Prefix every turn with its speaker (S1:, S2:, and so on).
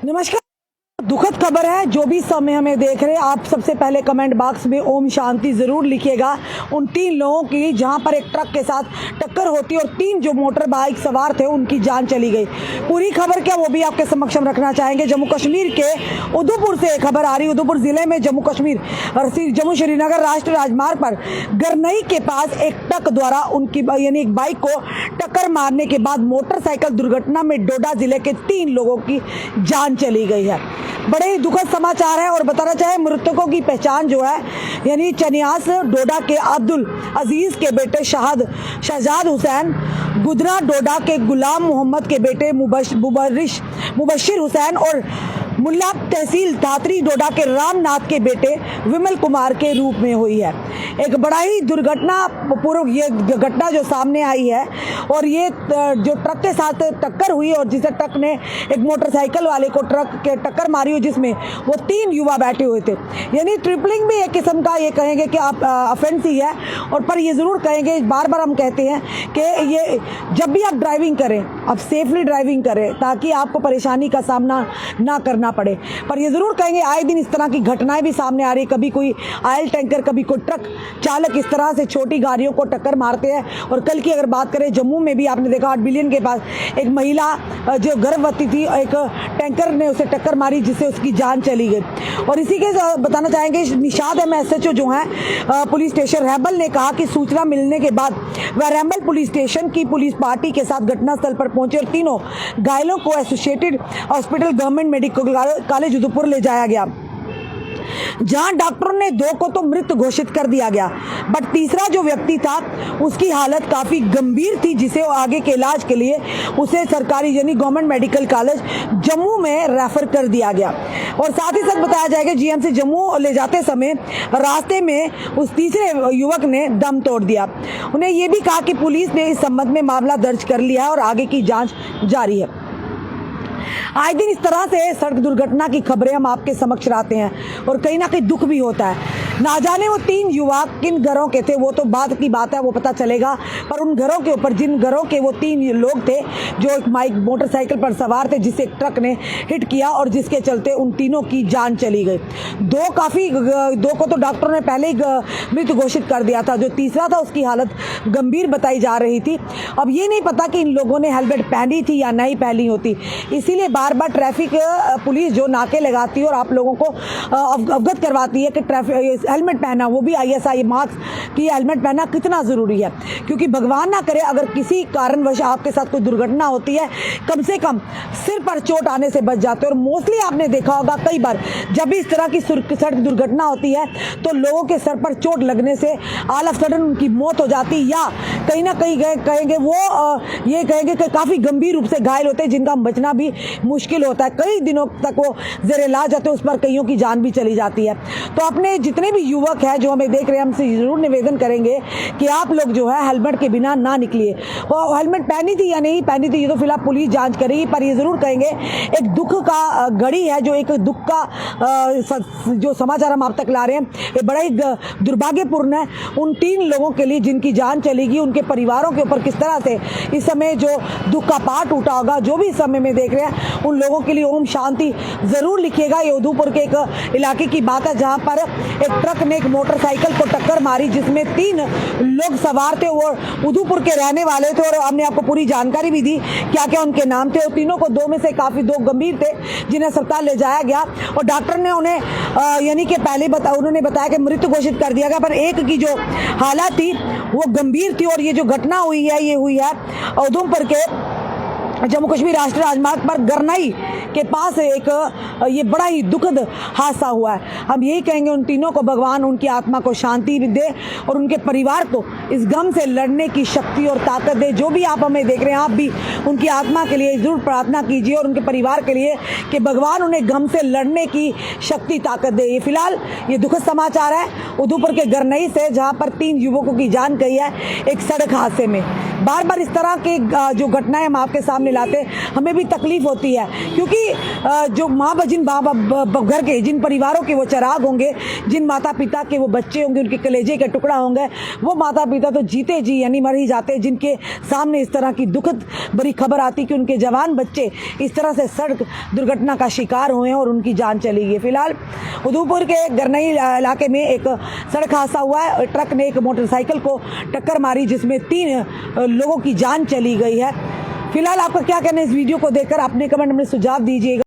S1: नमस्कार। दुखद खबर है। जो भी समय हमें देख रहे हैं, आप सबसे पहले कमेंट बॉक्स में ओम शांति जरूर लिखिएगा उन 3 लोगों की जहां पर एक ट्रक के साथ टक्कर होती और 3 जो मोटर बाइक सवार थे उनकी जान चली गई। पूरी खबर क्या वो भी आपके समक्ष रखना चाहेंगे। जम्मू कश्मीर के उधमपुर से खबर आ रही है। उधमपुर जिले में जम्मू कश्मीर और जम्मू श्रीनगर राष्ट्रीय राजमार्ग पर गरनई के पास एक ट्रक द्वारा उनकी यानी एक बाइक को टक्कर मारने के बाद मोटरसाइकिल दुर्घटना में डोडा जिले के 3 लोगों की जान चली गई है। बड़े ही दुखद समाचार है और बताना चाहे मृतकों की पहचान जो है यानी चनियास डोडा के अब्दुल अजीज के बेटे शहजाद हुसैन, गुदरा डोडा के गुलाम मोहम्मद के बेटे मुबशिर हुसैन और मुल्ला तहसील धात्री डोडा के रामनाथ के बेटे विमल कुमार के रूप में हुई है। एक बड़ा ही दुर्घटना पूर्व ये घटना जो सामने आई है और ये जो ट्रक के साथ टक्कर हुई और जिसे ट्रक ने एक मोटरसाइकिल वाले को ट्रक के टक्कर मारी हो जिसमें वो 3 युवा बैठे हुए थे। यानी ट्रिपलिंग भी एक किस्म का ये कहेंगे कि आप ऑफेंस ही है। और पर ये ज़रूर कहेंगे, बार बार हम कहते हैं कि ये जब भी आप ड्राइविंग करें आप सेफली ड्राइविंग करें ताकि आपको परेशानी का सामना ना करना पड़े। पर ये ज़रूर कहेंगे आए दिन इस तरह की घटनाएं भी सामने आ रही है। कभी कोई ऑयल टैंकर, कभी कोई ट्रक चालक इस तरह से छोटी गाड़ियों को टक्कर मारते हैं। और कल की अगर बात करें जम्मू में भी आपने देखा 8 बिलियन के पास एक महिला जो गर्भवती थी, एक टैंकर ने उसे टक्कर मारी जिससे उसकी जान चली गई। और इसी के बताना चाहेंगे निशाद SHO जो हैं पुलिस स्टेशन रैम्बल ने कहा कि सूचना मिलने के बाद वह रैम्बल पुलिस स्टेशन की पुलिस पार्टी के साथ घटनास्थल पर पहुंचे और तीनों घायलों को associated hospital government medical college Udhampur ले जाया गया, जहां डॉक्टरों ने 2 को तो मृत घोषित कर दिया गया। बट तीसरा जो व्यक्ति था उसकी हालत काफी गंभीर थी जिसे आगे के इलाज के लिए उसे सरकारी यानी गवर्नमेंट मेडिकल कॉलेज जम्मू में रेफर कर दिया गया। और साथ ही साथ बताया जाएगा GMC जम्मू ले जाते समय रास्ते में उस तीसरे युवक ने दम तोड़ दिया। उन्हें यह भी कहा कि पुलिस ने इस संबंध में मामला दर्ज कर लिया है और आगे की जांच जारी है। आए दिन इस तरह से सड़क दुर्घटना की खबरें हम आपके समक्ष लाते हैं और कहीं ना कहीं दुख भी होता है। ना जाने वो 3 युवा किन घरों के थे वो तो बाद की बात है, वो पता चलेगा। पर उन घरों के ऊपर जिन घरों के वो 3 लोग थे जो एक मोटरसाइकिल पर सवार थे जिसे एक ट्रक ने हिट किया और जिसके चलते उन तीनों की जान चली गई। 2 को तो डॉक्टरों ने पहले ही मृत घोषित कर दिया था। जो तीसरा था उसकी हालत गंभीर बताई जा रही थी। अब ये नहीं पता कि इन लोगों ने हेलमेट पहनी थी या नहीं पहनी होती। इसीलिए बार बार ट्रैफिक पुलिस जो नाके लगाती है और आप लोगों को अवगत करवाती है कि ट्रैफिक हेलमेट पहना, वो भी ISI मार्क्स की हेलमेट पहना कितना ज़रूरी है। क्योंकि भगवान ना करे अगर किसी कारणवश आपके साथ कोई दुर्घटना होती है, कम से कम सिर पर चोट आने से बच जाते हैं। और मोस्टली आपने देखा होगा कई बार जब भी इस तरह की सड़क दुर्घटना होती है तो लोगों के सर पर चोट लगने से ऑल ऑफ सडन उनकी मौत हो जाती है या कहीं ना कहीं कहेंगे वो ये कहेंगे कि काफ़ी गंभीर रूप से घायल होते हैं जिनका बचना भी मुश्किल होता है। कई दिनों तक वो ज़ेर इलाज जाते हैं, उस पर कईयों की जान भी चली जाती है। तो अपने जितने भी युवक हैं जो हमें देख रहे हैं हमसे जरूर निवेदन करेंगे कि आप लोग जो है हेलमेट के बिना ना निकलिए। वो हेलमेट पहनी थी या नहीं पहनी थी ये तो फिलहाल पुलिस जांच करेगी। पर ये जरूर कहेंगे एक दुख का घड़ी है, जो एक दुख का जो समाचार हम आप तक ला रहे हैं ये बड़ा ही दुर्भाग्यपूर्ण है उन 3 लोगों के लिए जिनकी जान चलेगी। उनके परिवारों के ऊपर किस तरह से इस समय जो दुख का पहाड़ टूटा होगा, जो भी इस समय में देख रहे हैं उन लोगों के लिए ओम शांति जरूर लिखिएगा। ये उधमपुर के एक इलाके की बात है जहां पर एक ट्रक ने एक मोटरसाइकिल को टक्कर मारी जिसमें 3 लोग सवार थे। वो उधमपुर के रहने वाले थे और हमने आपको पूरी जानकारी भी दी क्या क्या उनके नाम थे। तीनों को 2 में से काफी 2 गंभीर थे जिन्हें अस्पताल ले जाया गया और डॉक्टर ने उन्हें यानी कि पहले उन्होंने बताया कि मृत घोषित कर दिया गया। पर एक की जो हालत थी वो गंभीर थी। और ये जो घटना हुई है ये हुई है उधमपुर के जम्मू कश्मीर राष्ट्रीय राजमार्ग पर गरनई के पास एक ये बड़ा ही दुखद हादसा हुआ है। हम यही कहेंगे उन तीनों को भगवान उनकी आत्मा को शांति दे और उनके परिवार को इस गम से लड़ने की शक्ति और ताकत दे। जो भी आप हमें देख रहे हैं आप भी उनकी आत्मा के लिए जरूर प्रार्थना कीजिए और उनके परिवार के लिए कि भगवान उन्हें गम से लड़ने की शक्ति ताकत दे। ये फिलहाल ये दुखद समाचार है उधमपुर के गरनई से जहाँ पर 3 युवकों की जान गई है एक सड़क हादसे में। बार बार इस तरह के जो घटनाएं हम आपके सामने लाते हमें भी तकलीफ होती है, क्योंकि जो माँ जिन घर के जिन परिवारों के वो चिराग होंगे, जिन माता पिता के वो बच्चे होंगे, उनके कलेजे का टुकड़ा होंगे, वो माता पिता तो जीते जी यानी मर ही जाते, जिनके सामने इस तरह की दुखद बड़ी खबर आती कि उनके जवान बच्चे इस तरह से सड़क दुर्घटना का शिकार हुए हैं और उनकी जान चली गई। फिलहाल उधमपुर के गरनई इलाके में एक सड़क हादसा हुआ है। ट्रक ने एक मोटरसाइकिल को टक्कर मारी जिसमें 3 लोगों की जान चली गई है। फिलहाल आपका क्या कहना है इस वीडियो को देखकर? अपने कमेंट में सुझाव दीजिएगा।